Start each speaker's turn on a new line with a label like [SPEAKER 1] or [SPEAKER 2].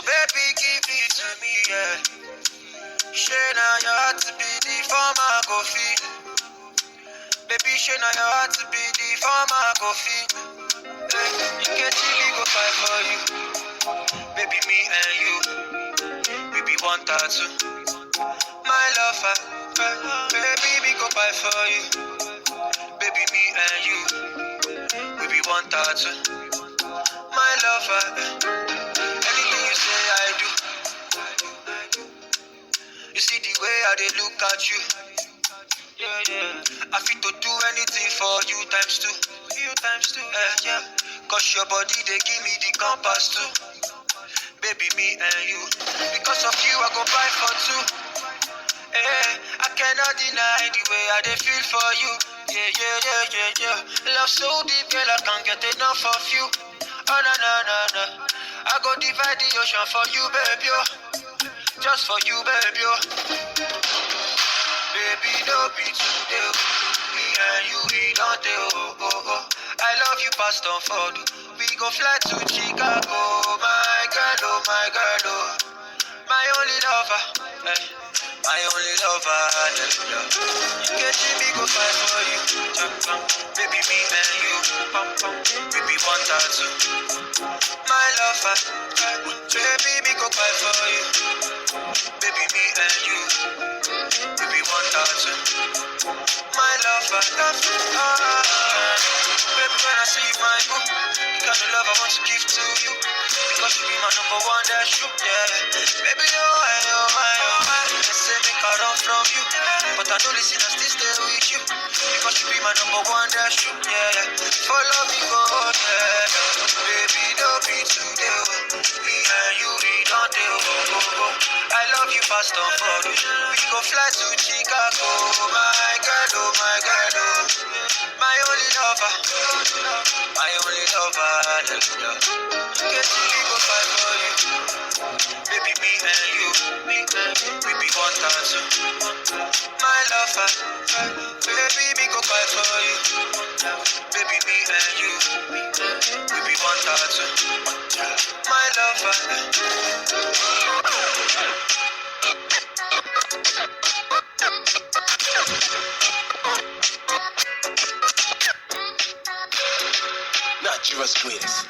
[SPEAKER 1] baby, give it to me, yeah. Share now your heart to be the former coffee. Baby, share now your heart to be the former coffee. You get chilly, go fight for you. Baby, me and you, we be one tattoo. My lover, baby, we go fight for you. Baby, me and you, we be one tattoo. My lover, anything you say, I do. You see the way I they look at you. Yeah. I fit to do anything for you times two. Yeah. Cause your body they give me the compass too. Baby, me and you. Because of you, I go buy for two. I cannot deny the way I they feel for you. Yeah. Love so deep, girl, I can't get enough of you. Oh, no. I go divide the ocean for you, baby. Just for you, baby. Baby, don't be today. Me and you, we don't do. I love you past on Ford. We go fly to Chicago. My girl, my only lover. My only lover. You get me, go fight for you. Baby, me and you. We be one tattoo. My lover. Baby, me go fight for you. Baby, me and you. We be one tattoo. My lover. Baby, when I see you, my boo, the kind of love I want to give to you. Because you be my number one, that's you, yeah. Baby, oh my. They say make I run from you, but I know listen, I still stay with you. Because you be my number one, that's you, yeah. Follow me, go, yeah. Baby, don't be today. Me and you, we don't do. I love you fast on board. We go fly to Chicago. My girl, my only lover. My only lover. Get we go fight for you. Baby, me and you. We be one tattoo. My lover. Baby, we go fight for you. Baby, me and you. We be one tattoo. My lover.
[SPEAKER 2] Not your sweetest.